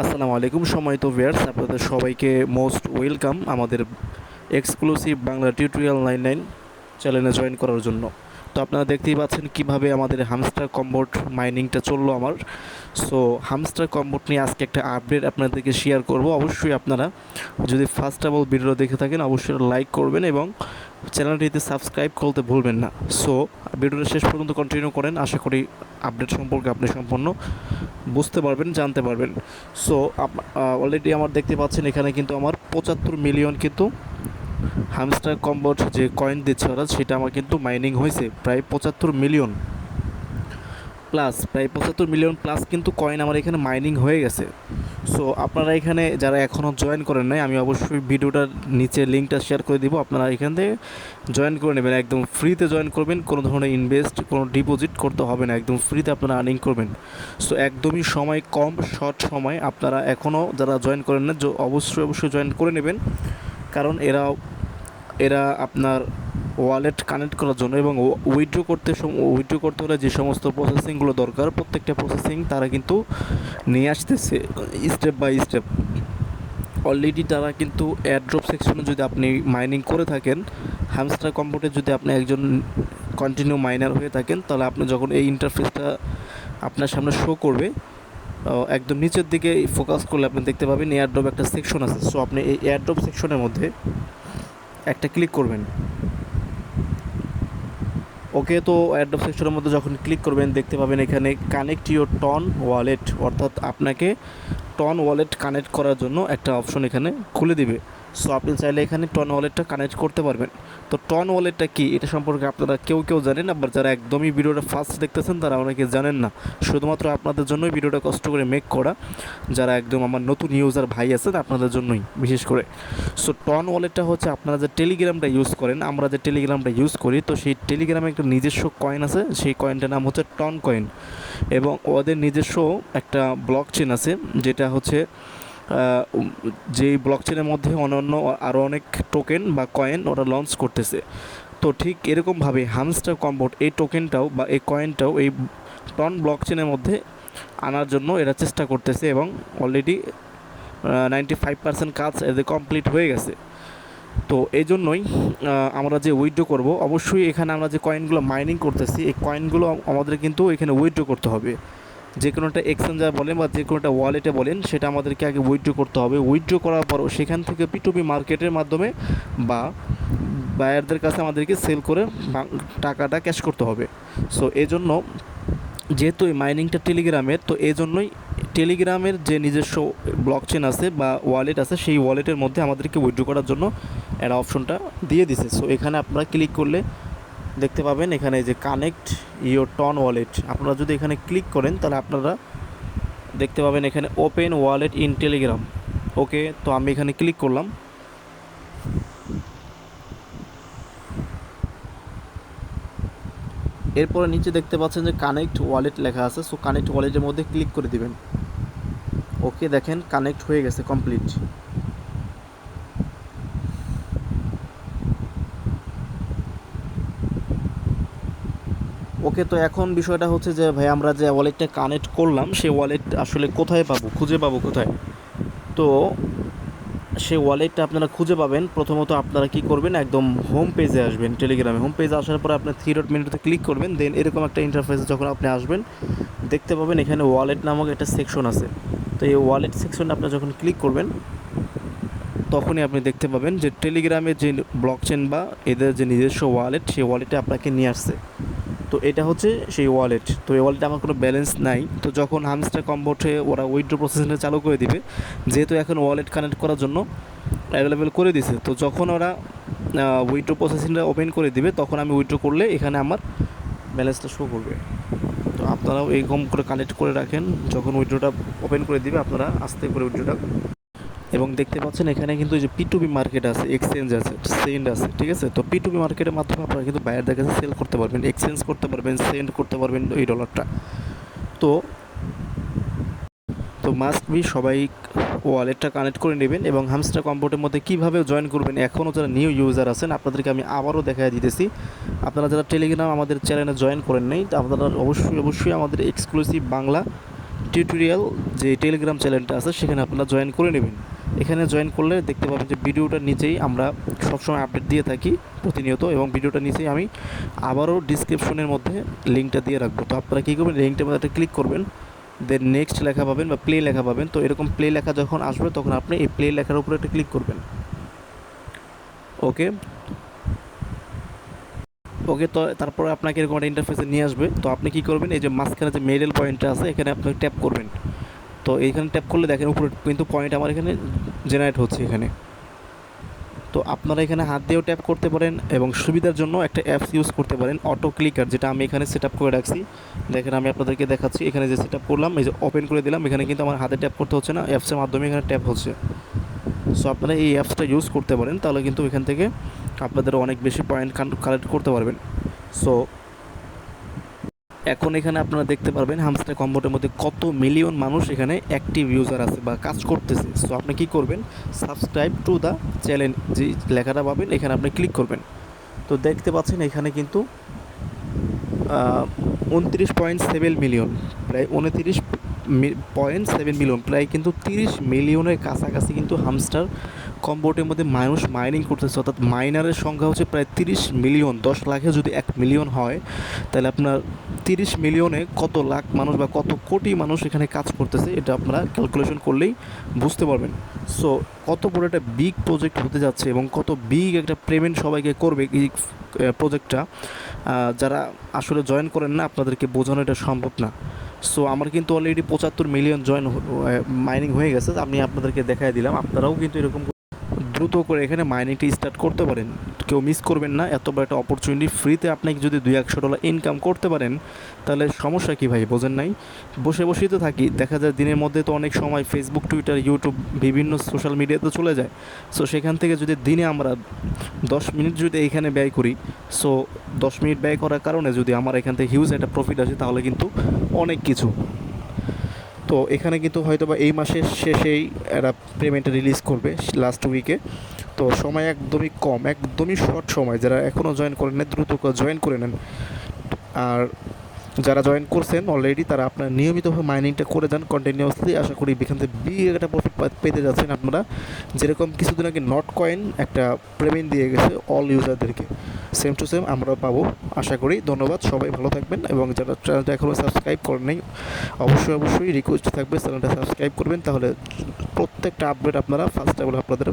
আসসালামু আলাইকুম সম্মানিত ভিউয়ার্স, আপনাদের সবাইকে মোস্ট ওয়েলকাম আমাদের এক্সক্লুসিভ বাংলা টিউটোরিয়াল 99 চ্যানেলে জয়েন করার জন্য। তো আপনারা দেখতেই পাচ্ছেন কিভাবে আমাদের হামস্টার কম্বোট মাইনিংটা চললো আমার। সো হামস্টার কম্বোট নিয়ে আজকে একটা আপডেট আপনাদেরকে শেয়ার করব। অবশ্যই আপনারা যদি ফার্স্ট অফ অল ভিডিও দেখে থাকেন অবশ্যই লাইক করবেন এবং চ্যানেলটিতে সাবস্ক্রাইব করতে ভুলবেন না। সো ভিডিওটা শেষ পর্যন্ত কন্টিনিউ করেন, আশা করি আপডেট সম্পর্কে আপনি সম্পূর্ণ বুঝতে পারবেন, জানতে পারবেন। সো অলরেডি আমার দেখতে পাচ্ছেন এখানে কিন্তু আমার 75 মিলিয়ন কিন্তু হামস্টার কম্বোট যে কয়েন দিচ্ছে ওরা, সেটা আমার কিন্তু মাইনিং হয়েছে প্রায় 75 মিলিয়ন প্লাস, প্রায় 75 মিলিয়ন প্লাস কিন্তু কয়েন আমার এখানে মাইনিং হয়ে গেছে। সো আপনারা এখানে যারা এখনও জয়েন করেন নাই, আমি অবশ্যই ভিডিওটার নিচে লিঙ্কটা শেয়ার করে দিব, আপনারা এখান থেকে জয়েন করে নেবেন। একদম ফ্রিতে জয়েন করবেন, কোনো ধরনের ইনভেস্ট, কোনো ডিপোজিট করতে হবে না, একদম ফ্রিতে আপনারা আর্নিং করবেন। সো একদমই সময় কম, শর্ট সময়। আপনারা এখনও যারা জয়েন করেন না অবশ্যই জয়েন করে নেবেন, কারণ এরা আপনার ওয়ালেট কানেক্ট করার জন্য এবং উইথড্র করতে হলে যে সমস্ত প্রসেসিংগুলো দরকার, প্রত্যেকটা প্রসেসিং তারা কিন্তু নিয়ে আসতেছে স্টেপ বাই স্টেপ। অলরেডি তারা কিন্তু এয়ারড্রপ সেকশনে যদি আপনি মাইনিং করে থাকেন, হ্যামস্টার কম্বোটে যদি আপনি একজন কন্টিনিউ মাইনার হয়ে থাকেন, তাহলে আপনি যখন এই ইন্টারফেসটা আপনার সামনে শো করবে, একদম নিচের দিকে ফোকাস করলে আপনি দেখতে পাবেন এয়ারড্রপ একটা সেকশন আছে। সো আপনি এই এয়ারড্রপ সেকশনের মধ্যে একটা ক্লিক করবেন। ওকে, তো অ্যাড্রপ সেকশনের মধ্যে যখন ক্লিক করবেন দেখতে পাবেন এখানে কানেক্ট ইউর টন ওয়ালেট, অর্থাৎ আপনাকে টন ওয়ালেট কানেক্ট করার জন্য একটা অপশন এখানে খুলে দিবে। সো আপনি চাইলে এখানে টন ওয়ালেটটা কানেক্ট করতে পারবেন। তো টন ওয়ালেটটা কি, এটা সম্পর্কে আপনারা কেউ জানেন, আবার যারা একদমই ভিডিওটা ফার্স্ট দেখতেছেন তারা অনেকে জানেন না। শুধুমাত্র আপনাদের জন্যই ভিডিওটা কষ্ট করে মেক করা, যারা একদম আমার নতুন ইউজার ভাই আছেন আপনাদের জন্যই বিশেষ করে। সো টন ওয়ালেটটা হচ্ছে আপনারা যে টেলিগ্রামটা ইউজ করেন, আমরা যে টেলিগ্রামটা ইউজ করি, তো সেই টেলিগ্রামে একটা নিজস্ব কয়েন আছে, সেই কয়েনটার নাম হচ্ছে টন কয়েন। এবং ওদের নিজস্ব একটা ব্লক চেন আছে, যেটা হচ্ছে যেই ব্লক চেনের মধ্যে অন্যান্য আরও অনেক টোকেন বা কয়েন ওরা লঞ্চ করতেছে। তো ঠিক এরকমভাবে হামস্টার কম্বোট এই টোকেনটাও বা এই কয়েনটাও এই টন ব্লক চেনের মধ্যে আনার জন্য এরা চেষ্টা করতেছে এবং অলরেডি 95% কাজ এদের কমপ্লিট হয়ে গেছে। তো এই জন্যই আমরা যে উইথড্র করব, অবশ্যই এখানে আমরা যে কয়েনগুলো মাইনিং করতেছি এই কয়েনগুলো আমাদের কিন্তু এখানে উইথড্র করতে হবে। যে কোনো একটা এক্সচেঞ্জার বলেন বা যে কোনো একটা ওয়ালেটে বলেন, সেটা আমাদেরকে আগে উইথড্র করতে হবে। উইথড্র করার পরও সেখান থেকে P2P মার্কেটের মাধ্যমে বা বায়ারদের কাছে আমাদেরকে সেল করে টাকাটা ক্যাশ করতে হবে। সো এই জন্য, যেহেতু এই মাইনিংটা টেলিগ্রামের, তো এই জন্যই টেলিগ্রামের যে নিজস্ব ব্লক চেন আছে বা ওয়ালেট আছে, সেই ওয়ালেটের মধ্যে আমাদেরকে উইথড্র করার জন্য একটা অপশনটা দিয়ে দিছে। সো এখানে আপনারা ক্লিক করলে দেখতে পাবেন এখানে যে কানেক্ট ইওর টন ওয়ালেট, আপনারা যদি এখানে ক্লিক করেন তাহলে আপনারা দেখতে পাবেন এখানে ওপেন ওয়ালেট ইন টেলিগ্রাম। ওকে, তো আমি এখানে ক্লিক করলাম। এরপরে নিচে দেখতে পাচ্ছেন যে কানেক্ট ওয়ালেট লেখা আছে। সো কানেক্ট ওয়ালেটের মধ্যে ক্লিক করে দিবেন। ওকে, দেখেন কানেক্ট হয়ে গেছে কমপ্লিট। ওকে, তো এখন বিষয়টা হচ্ছে যে ভাই, আমরা যে ওয়ালেটটা কানেক্ট করলাম সেই ওয়ালেট আসলে কোথায় পাবো, খুঁজে পাবো কোথায়? তো সেই ওয়ালেটটা আপনারা খুঁজে পাবেন, প্রথমত আপনারা কি করবেন, একদম হোম পেজে আসবেন। টেলিগ্রামে হোম পেজে আসার পরে আপনার 3 ডট মেনুতে ক্লিক করবেন। দেন এরকম একটা ইন্টারফেসে যখন আপনি আসবেন দেখতে পাবেন এখানে ওয়ালেট নামক একটা সেকশন আছে। তো এই ওয়ালেট সেকশনে আপনি যখন ক্লিক করবেন তখনই আপনি দেখতে পাবেন যে টেলিগ্রামের যে ব্লকচেন বা এদের যে নিজস্ব ওয়ালেট, সেই ওয়ালেটে আপনাকে নিয়ে আসছে। তো এটা হচ্ছে সেই ওয়ালেট। তো এই ওয়ালেটে আমার কোনো ব্যালেন্স নাই। তো যখন হামস্টার কম্বোটে ওরা উইথড্র প্রসেসিংটা চালু করে দিবে, যেহেতু এখন ওয়ালেট কানেক্ট করার জন্য অ্যাভেলেবেল করে দিছে, তো যখন ওরা উইথড্র প্রসেসিংটা ওপেন করে দিবে তখন আমি উইথড্র করলে এখানে আমার ব্যালেন্সটা শো করবে। তো আপনারাও এইরকম করে কানেক্ট করে রাখেন, যখন উইথড্রটা ওপেন করে দিবে আপনারা আস্তে করে উইথড্রটা। এবং দেখতে পাচ্ছেন এখানে কিন্তু যে P2P মার্কেট আছে, এক্সচেঞ্জ আছে, সেন্ড আছে, ঠিক আছে? তো P2P মার্কেটের মাধ্যমে আপনারা কিন্তু বায়ারদের কাছে সেল করতে পারবেন, এক্সচেঞ্জ করতে পারবেন, সেন্ড করতে পারবেন এই ডলারটা। তো তো মাস্ট বি সবাই ওয়ালেটটা কানেক্ট করে নেবেন। এবং হামস্টার কম্বোটের মধ্যে কীভাবে জয়েন করবেন, এখনও যারা নিউ ইউজার আছেন আপনাদেরকে আমি আবারও দেখাই দিতেছি। আপনারা যারা টেলিগ্রাম আমাদের চ্যানেলে জয়েন করেন নাই, তো আপনারা অবশ্যই আমাদের এক্সক্লুসিভ বাংলা টিউটোরিয়াল যে টেলিগ্রাম চ্যানেলটা আছে সেখানে আপনারা জয়েন করে নেবেন। এখানে জয়েন করলে দেখতে পাবেন যে ভিডিওটার নিচেই আমরা সবসময় আপডেট দিয়ে থাকি প্রতিনিয়ত, এবং ভিডিওটার নিচেই আমি আবারও ডিসক্রিপশনের মধ্যে লিঙ্কটা দিয়ে রাখবো। তো আপনারা কী করবেন, লিঙ্কটার মধ্যে একটা ক্লিক করবেন, দেন নেক্সট লেখা পাবেন বা প্লে লেখা পাবেন। তো এরকম প্লে লেখা যখন আসবে তখন আপনি এই প্লে লেখার উপরে একটা ক্লিক করবেন। ওকে ওকে, তো তারপরে আপনাকে এরকম একটা ইন্টারফেসে নিয়ে আসবে। তো আপনি কী করবেন, এই যে মাঝখানে যে মিডল পয়েন্টটা আছে এখানে আপনি ট্যাপ করবেন। তো এইখানে ট্যাপ করলে দেখেন উপরে কিন্তু পয়েন্ট আমার এখানে জেনারেট হচ্ছে এখানে। তো আপনারা এখানে হাত দিয়েও ট্যাপ করতে পারেন, এবং সুবিধার জন্য একটা অ্যাপস ইউজ করতে পারেন, অটো ক্লিকার, যেটা আমি এখানে সেট আপ করে রাখছি। দেখেন আমি আপনাদেরকে দেখাচ্ছি, এখানে যে সেট আপ করলাম, এই যে ওপেন করে দিলাম, এখানে কিন্তু আমার হাতে ট্যাপ করতে হচ্ছে না, অ্যাপসের মাধ্যমে এখানে ট্যাপ হচ্ছে। সো আপনারা এই অ্যাপসটা ইউজ করতে পারেন, তাহলে কিন্তু এখান থেকে আপনাদের অনেক বেশি পয়েন্ট কালেক্ট করতে পারবেন। সো এখন এখানে আপনারা দেখতে পারবেন হামস্টার কম্বোটের মধ্যে কত মিলিয়ন মানুষ এখানে অ্যাক্টিভ ইউজার আছে বা কাজ করতেছে। সো আপনি কী করবেন, সাবস্ক্রাইব টু দ্য চ্যানেল যে লেখাটা পাবেন এখানে আপনি ক্লিক করবেন। তো দেখতে পাচ্ছেন এখানে কিন্তু 29.7 মিলিয়ন, প্রায় 29.7 মিলিয়ন, প্রায় কিন্তু 30 মিলিয়নের কাছাকাছি কিন্তু হামস্টার কম্বোটের মধ্যে মানুষ মাইনিং করতেছে। অর্থাৎ মাইনারের সংখ্যা হচ্ছে প্রায় 30 মিলিয়ন। 10 লাখে যদি 1 মিলিয়ন হয়, তাহলে আপনার 30 মিলিয়নে কত লাখ মানুষ বা কত কোটি মানুষ এখানে কাজ করতেছে, এটা আপনারা ক্যালকুলেশন করলেই বুঝতে পারবেন। সো কত বড় একটা বিগ প্রজেক্ট হতে যাচ্ছে এবং কত বিগ একটা পেমেন্ট সবাইকে করবে এই প্রজেক্টটা, যারা আসলে জয়েন করেন না আপনাদেরকে বোঝানো এটা সম্ভব না। সো আমার কিন্তু অলরেডি 75 মিলিয়ন মাইনিং হয়ে গেছে, আমি আপনাদেরকে দেখাই দিলাম। আপনারাও কিন্তু এরকম দ্রুত করে এখানে মাইনিংটি স্টার্ট করতে পারেন, কেউ মিস করবেন না। এত বড় একটা অপরচুনিটি, ফ্রিতে আপনি যদি $200 ইনকাম করতে পারেন তাহলে সমস্যা কী ভাই, বোঝেন নাই? বসে বসেই তো থাকি, দেখা যায় দিনের মধ্যে তো অনেক সময় ফেসবুক, টুইটার, ইউটিউব, বিভিন্ন সোশ্যাল মিডিয়াতে চলে যায়। সো সেখান থেকে যদি দিনে আমরা 10 মিনিট যদি এইখানে ব্যয় করি, সো 10 মিনিট ব্যয় করার কারণে যদি আমার এখান থেকে হিউজ একটা প্রফিট আসে, তাহলে কিন্তু অনেক কিছু। তো এখানে কিন্তু হয়তো বা এই মাসের শেষেই এরা পেমেন্টটা রিলিজ করবে, লাস্ট উইকে। তো সময় একদমই কম, একদমই শর্ট সময়। যারা এখনও জয়েন করেন না দ্রুত জয়েন করে নেন। আর যারা জয়েন করছেন অলরেডি তারা আপনার নিয়মিতভাবে মাইনিংটা করে যান কন্টিনিউয়াসলি। আশা করি এখান থেকে বিগ একটা প্রফিট পেতে যাচ্ছেন আপনারা। যেরকম কিছুদিন আগে নট কয়েন একটা পেমেন্ট দিয়ে গেছে অল ইউজারদেরকে, সেম টু সেম আমরাও পাবো আশা করি। ধন্যবাদ, সবাই ভালো থাকবেন, এবং যারা চ্যানেলটা এখনও সাবস্ক্রাইব করেন নাই অবশ্যই রিকোয়েস্ট থাকবে চ্যানেলটা সাবস্ক্রাইব করবেন, তাহলে প্রত্যেকটা আপডেট আপনারা ফার্স্ট আপনাদের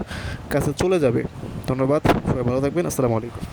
কাছে চলে যাবে। ধন্যবাদ, সবাই ভালো থাকবেন, আসসালামু আলাইকুম।